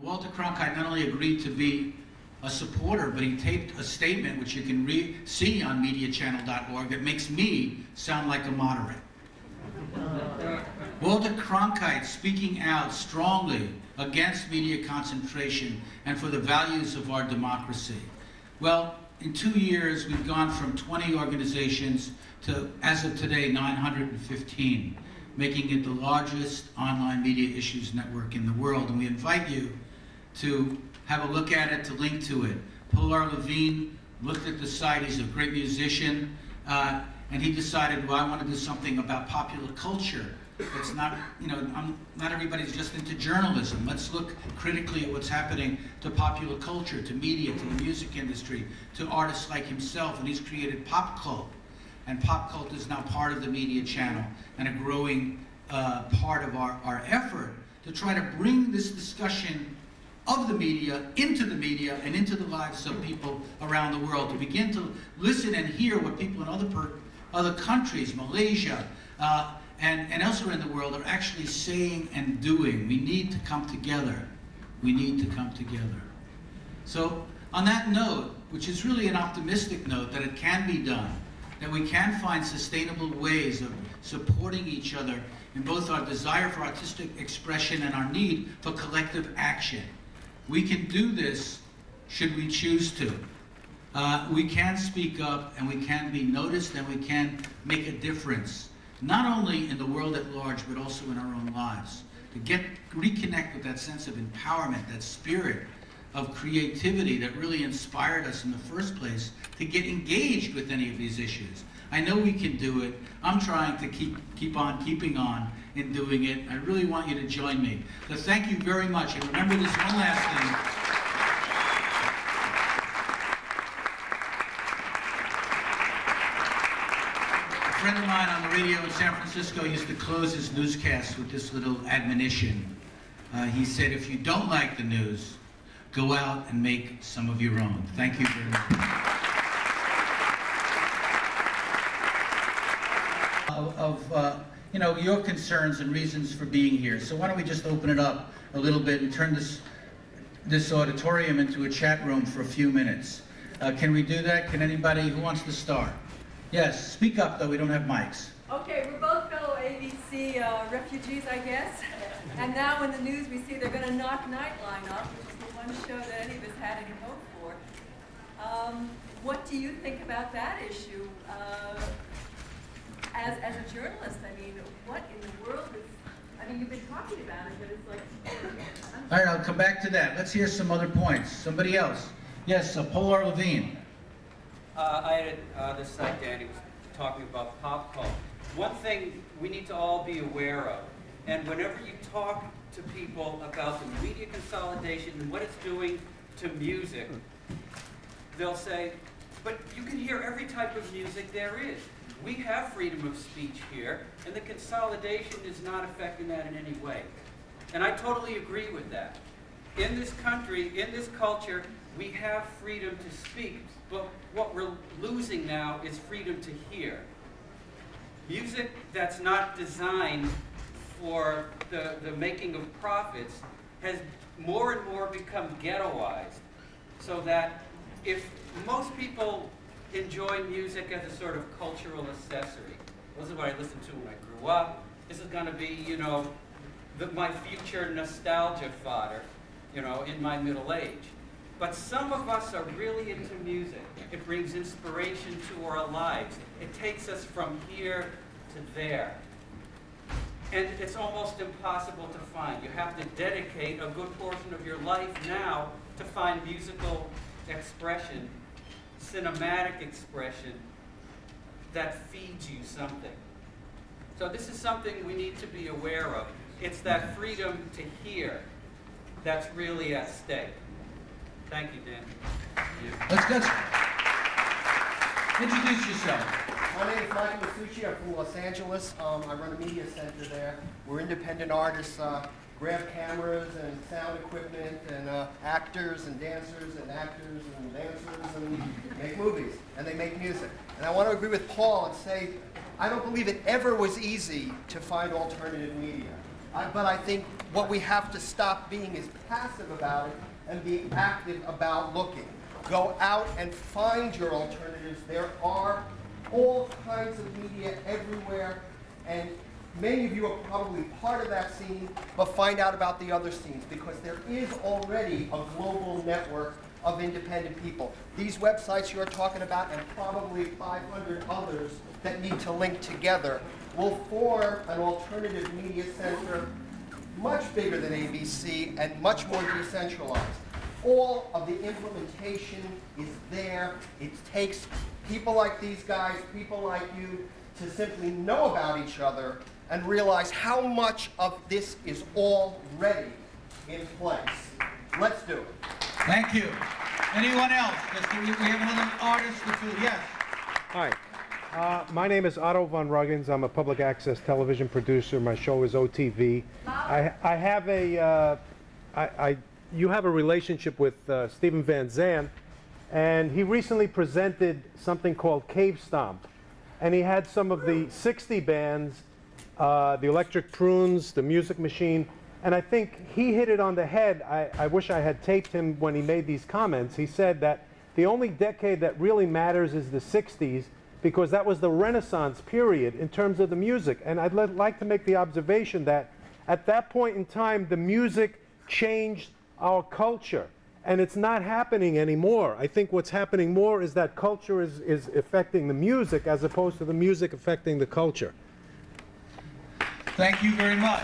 Walter Cronkite not only agreed to be a supporter, but he taped a statement which you can see on MediaChannel.org that makes me sound like a moderate. Walter Cronkite speaking out strongly against media concentration and for the values of our democracy. Well, in 2 years, we've gone from 20 organizations to, as of today, 915, making it the largest online media issues network in the world. And we invite you to have a look at it, to link to it. Pilar Levine looked at the site. He's a great musician, and he decided, well, I want to do something about popular culture. It's not, not everybody's just into journalism. Let's look critically at what's happening to popular culture, to media, to the music industry, to artists like himself. And he's created Pop Cult. And Pop Cult is now part of the media channel and a growing part of our effort to try to bring this discussion of the media and into the lives of people around the world, to begin to listen and hear what people in other countries, Malaysia, and elsewhere in the world are actually saying and doing. We need to come together. We need to come together. So on that note, which is really an optimistic note that it can be done, that we can find sustainable ways of supporting each other in both our desire for artistic expression and our need for collective action. We can do this should we choose to. We can speak up, and we can be noticed, and we can make a difference, not only in the world at large, but also in our own lives. To reconnect with that sense of empowerment, that spirit of creativity that really inspired us in the first place to get engaged with any of these issues. I know we can do it. I'm trying to keep on keeping on in doing it. I really want you to join me. So thank you very much. And remember this one last thing. A friend of mine on the radio in San Francisco used to close his newscast with this little admonition. He said, if you don't like the news, go out and make some of your own. Thank you very much. Your concerns and reasons for being here. So why don't we just open it up a little bit and turn this auditorium into a chat room for a few minutes. Can we do that? Can anybody, who wants to start? Yes, speak up though, we don't have mics. Okay, we're both fellow ABC refugees, I guess. And now in the news we see they're going to knock Nightline off, which is the one show that any of us had any hope for. What do you think about that issue? As a journalist, I mean, what in the world is, I mean, you've been talking about it, but it's like... All right, I'll come back to that. Let's hear some other points. Somebody else. Yes, Pilar Levine. I had this site, Danny was talking about pop cult. One thing we need to all be aware of, and whenever you talk to people about the media consolidation and what it's doing to music, they'll say, but you can hear every type of music there is. We have freedom of speech here, and the consolidation is not affecting that in any way. And I totally agree with that. In this country, in this culture, we have freedom to speak, but what we're losing now is freedom to hear. Music that's not designed for the making of profits has more and more become ghettoized, so that if most people enjoy music as a sort of cultural accessory. This is what I listened to when I grew up. This is going to be, my future nostalgia fodder, in my middle age. But some of us are really into music. It brings inspiration to our lives. It takes us from here to there. And it's almost impossible to find. You have to dedicate a good portion of your life now to find musical expression, cinematic expression that feeds you something. So this is something we need to be aware of. It's that freedom to hear that's really at stake. Thank you, Dan. Let's introduce yourself. My name is Michael Masucci. I'm from Los Angeles. I run a media center there. We're independent artists, grab cameras and sound equipment and actors and dancers and actors and dancers and make movies. And they make music. And I want to agree with Paul and say, I don't believe it ever was easy to find alternative media. But I think what we have to stop being is passive about it and be active about looking. Go out and find your alternatives. There are all kinds of media everywhere, and many of you are probably part of that scene, but find out about the other scenes, because there is already a global network of independent people. These websites you're talking about, and probably 500 others that need to link together, will form an alternative media center much bigger than ABC and much more decentralized. All of the implementation is there. It takes people like these guys, people like you, to simply know about each other and realize how much of this is already in place. Let's do it. Thank you. Anyone else? We have another artist or two. Yes. Hi, my name is Otto von Ruggins. I'm a public access television producer. My show is OTV. I have a, you have a relationship with Stephen Van Zandt, and he recently presented something called Cave Stomp. And he had some of the 60 bands, the Electric Prunes, the Music Machine, and I think he hit it on the head. I wish I had taped him when he made these comments. He said that the only decade that really matters is the 60s, because that was the Renaissance period in terms of the music. And I'd like to make the observation that at that point in time, the music changed our culture. And it's not happening anymore. I think what's happening more is that culture is affecting the music as opposed to the music affecting the culture. Thank you very much.